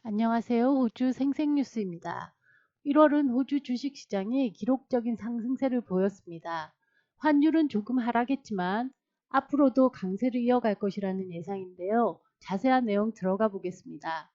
안녕하세요. 호주 생생뉴스입니다. 1월은 호주 주식시장이 기록적인 상승세를 보였습니다. 환율은 조금 하락했지만 앞으로도 강세를 이어갈 것이라는 예상인데요. 자세한 내용 들어가 보겠습니다.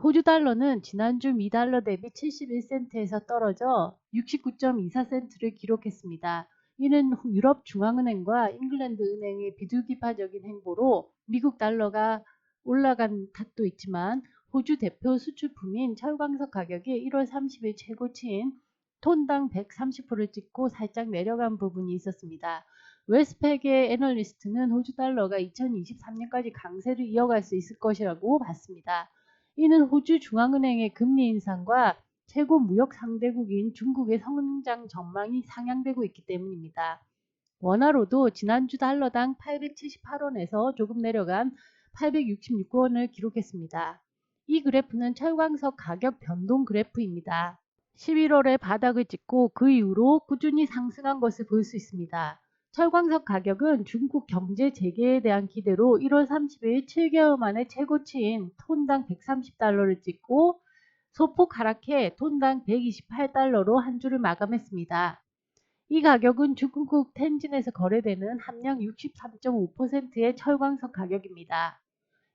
호주 달러는 지난주 미달러 대비 71센트에서 떨어져 69.24센트를 기록했습니다. 이는 유럽 중앙은행과 잉글랜드 은행의 비둘기파적인 행보로 미국 달러가 올라간 탓도 있지만 호주 대표 수출품인 철광석 가격이 1월 30일 최고치인 톤당 130불을 찍고 살짝 내려간 부분이 있었습니다. 웨스팩의 애널리스트는 호주 달러가 2023년까지 강세를 이어갈 수 있을 것이라고 봤습니다. 이는 호주 중앙은행의 금리 인상과 최고 무역 상대국인 중국의 성장 전망이 상향되고 있기 때문입니다. 원화로도 지난주 달러당 878원에서 조금 내려간 866원을 기록했습니다. 이 그래프는 철광석 가격 변동 그래프입니다. 11월에 바닥을 찍고 그 이후로 꾸준히 상승한 것을 볼 수 있습니다. 철광석 가격은 중국 경제 재개에 대한 기대로 1월 30일 7개월 만에 최고치인 톤당 130달러를 찍고 소폭 하락해 톤당 128달러로 한 주를 마감했습니다. 이 가격은 중국 텐진에서 거래되는 함량 63.5%의 철광석 가격입니다.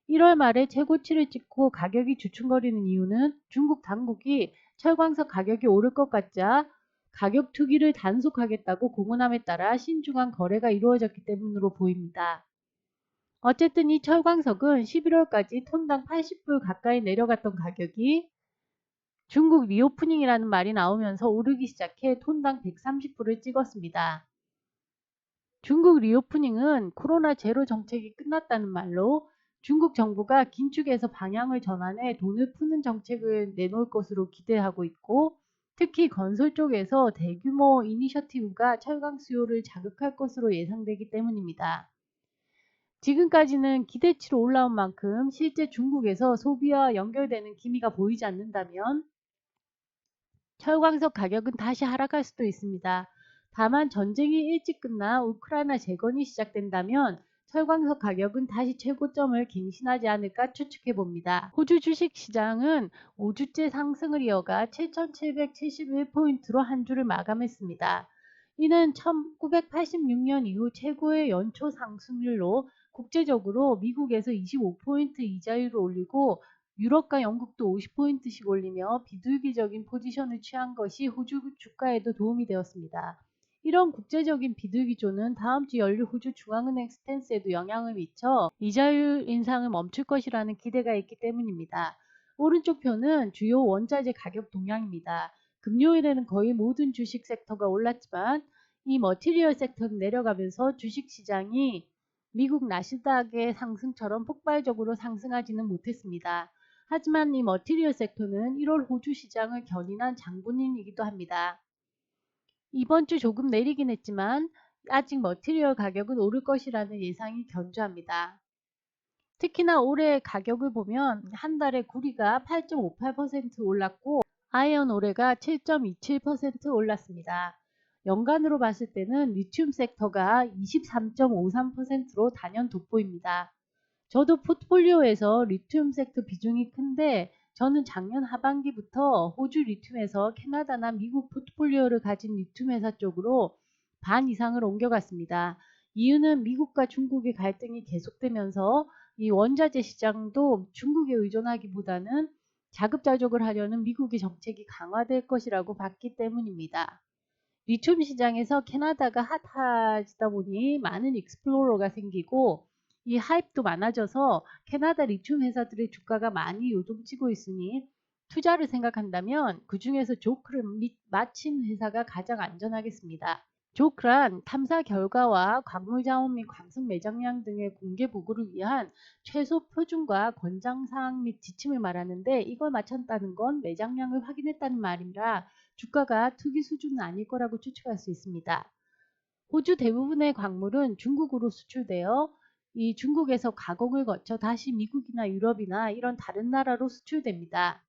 1월 말에 최고치를 찍고 가격이 주춤거리는 이유는 중국 당국이 철광석 가격이 오를 것 같자 가격 투기를 단속하겠다고 공언함에 따라 신중한 거래가 이루어졌기 때문으로 보입니다. 어쨌든 이 철광석은 11월까지 톤당 80불 가까이 내려갔던 가격이 중국 리오프닝이라는 말이 나오면서 오르기 시작해 톤당 130불을 찍었습니다. 중국 리오프닝은 코로나 제로 정책이 끝났다는 말로 중국 정부가 긴축에서 방향을 전환해 돈을 푸는 정책을 내놓을 것으로 기대하고 있고, 특히 건설 쪽에서 대규모 이니셔티브가 철강 수요를 자극할 것으로 예상되기 때문입니다. 지금까지는 기대치로 올라온 만큼 실제 중국에서 소비와 연결되는 기미가 보이지 않는다면 철광석 가격은 다시 하락할 수도 있습니다. 다만 전쟁이 일찍 끝나 우크라이나 재건이 시작된다면 철광석 가격은 다시 최고점을 갱신하지 않을까 추측해 봅니다. 호주 주식시장은 5주째 상승을 이어가 7,771포인트로 한 주를 마감했습니다. 이는 1986년 이후 최고의 연초 상승률로 국제적으로 미국에서 25포인트 이자율을 올리고 유럽과 영국도 50포인트씩 올리며 비둘기적인 포지션을 취한 것이 호주 주가에도 도움이 되었습니다. 이런 국제적인 비둘기조는 다음 주 열릴 호주 중앙은행 스탠스에도 영향을 미쳐 이자율 인상을 멈출 것이라는 기대가 있기 때문입니다. 오른쪽 표는 주요 원자재 가격 동향입니다. 금요일에는 거의 모든 주식 섹터가 올랐지만 이 머티리얼 섹터는 내려가면서 주식시장이 미국 나스닥의 상승처럼 폭발적으로 상승하지는 못했습니다. 하지만 이 머티리얼 섹터는 1월 호주 시장을 견인한 장본인이기도 합니다. 이번 주 조금 내리긴 했지만 아직 머티리얼 가격은 오를 것이라는 예상이 견조합니다. 특히나 올해 가격을 보면 한 달에 구리가 8.58% 올랐고 아이언 오레가 7.27% 올랐습니다. 연간으로 봤을 때는 리튬 섹터가 23.53%로 단연 돋보입니다. 저도 포트폴리오에서 리튬 섹터 비중이 큰데 저는 작년 하반기부터 호주 리튬에서 캐나다나 미국 포트폴리오를 가진 리튬 회사 쪽으로 반 이상을 옮겨갔습니다. 이유는 미국과 중국의 갈등이 계속되면서 이 원자재 시장도 중국에 의존하기보다는 자급자족을 하려는 미국의 정책이 강화될 것이라고 봤기 때문입니다. 리튬 시장에서 캐나다가 핫하다 보니 많은 익스플로러가 생기고 이 하입도 많아져서 캐나다 리튬 회사들의 주가가 많이 요동치고 있으니 투자를 생각한다면 그 중에서 조크를 마친 회사가 가장 안전하겠습니다. 조크란 탐사 결과와 광물자원 및 광석 매장량 등의 공개 보고를 위한 최소 표준과 권장사항 및 지침을 말하는데, 이걸 마쳤다는 건 매장량을 확인했다는 말이라 주가가 투기 수준은 아닐 거라고 추측할 수 있습니다. 호주 대부분의 광물은 중국으로 수출되어 이 중국에서 가공을 거쳐 다시 미국이나 유럽이나 이런 다른 나라로 수출됩니다.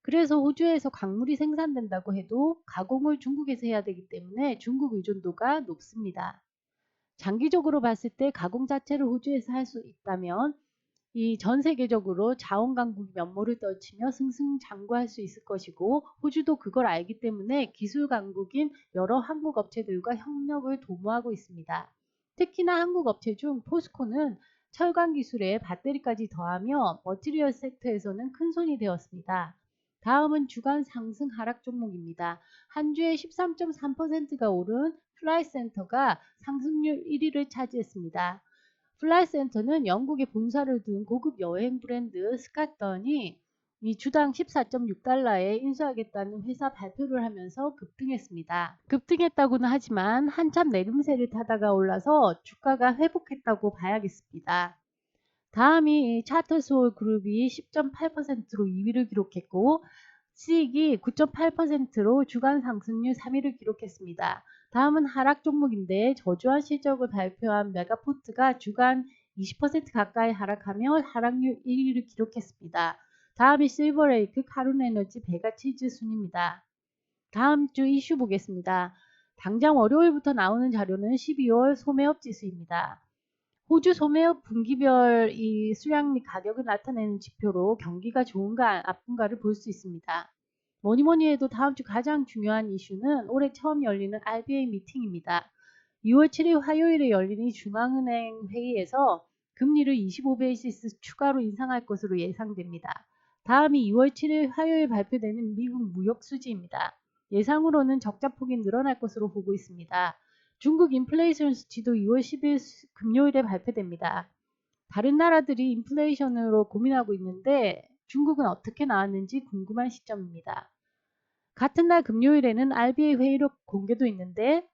그래서 호주에서 광물이 생산된다고 해도 가공을 중국에서 해야 되기 때문에 중국 의존도가 높습니다. 장기적으로 봤을 때 가공 자체를 호주에서 할 수 있다면 이 전 세계적으로 자원 강국이 면모를 떨치며 승승장구할 수 있을 것이고 호주도 그걸 알기 때문에 기술 강국인 여러 한국 업체들과 협력을 도모하고 있습니다. 특히나 한국 업체 중 포스코는 철강 기술에 배터리까지 더하며 머티리얼 섹터에서는 큰손이 되었습니다. 다음은 주간 상승 하락 종목입니다. 한 주에 13.3%가 오른 플라이센터가 상승률 1위를 차지했습니다. 플라이센터는 영국에 본사를 둔 고급 여행 브랜드 스캇던이 이 주당 14.6달러에 인수하겠다는 회사 발표를 하면서 급등했습니다. 급등했다고는 하지만 한참 내림세를 타다가 올라서 주가가 회복했다고 봐야겠습니다. 다음이 차터스홀 그룹이 10.8%로 2위를 기록했고 수익이 9.8%로 주간 상승률 3위를 기록했습니다. 다음은 하락 종목인데 저조한 실적을 발표한 메가포트가 주간 20% 가까이 하락하며 하락률 1위를 기록했습니다. 다음이 실버레이크, 카룬에너지, 베가치즈 순입니다. 다음 주 이슈 보겠습니다. 당장 월요일부터 나오는 자료는 12월 소매업 지수입니다. 호주 소매업 분기별 이 수량 및 가격을 나타내는 지표로 경기가 좋은가 나쁜가를 볼 수 있습니다. 뭐니뭐니 해도 다음 주 가장 중요한 이슈는 올해 처음 열리는 RBA 미팅입니다. 2월 7일 화요일에 열리는 중앙은행 회의에서 금리를 25베이시스 추가로 인상할 것으로 예상됩니다. 다음이 2월 7일 화요일 발표되는 미국 무역 수지입니다. 예상으로는 적자폭이 늘어날 것으로 보고 있습니다. 중국 인플레이션 수치도 2월 10일 금요일에 발표됩니다. 다른 나라들이 인플레이션으로 고민하고 있는데 중국은 어떻게 나왔는지 궁금한 시점입니다. 같은 날 금요일에는 RBA 회의록 공개도 있는데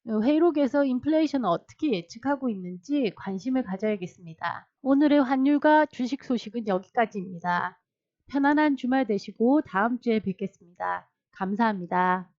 회의록에서 인플레이션을 어떻게 예측하고 있는지 관심을 가져야겠습니다. 오늘의 환율과 주식 소식은 여기까지입니다. 편안한 주말 되시고 다음 주에 뵙겠습니다. 감사합니다.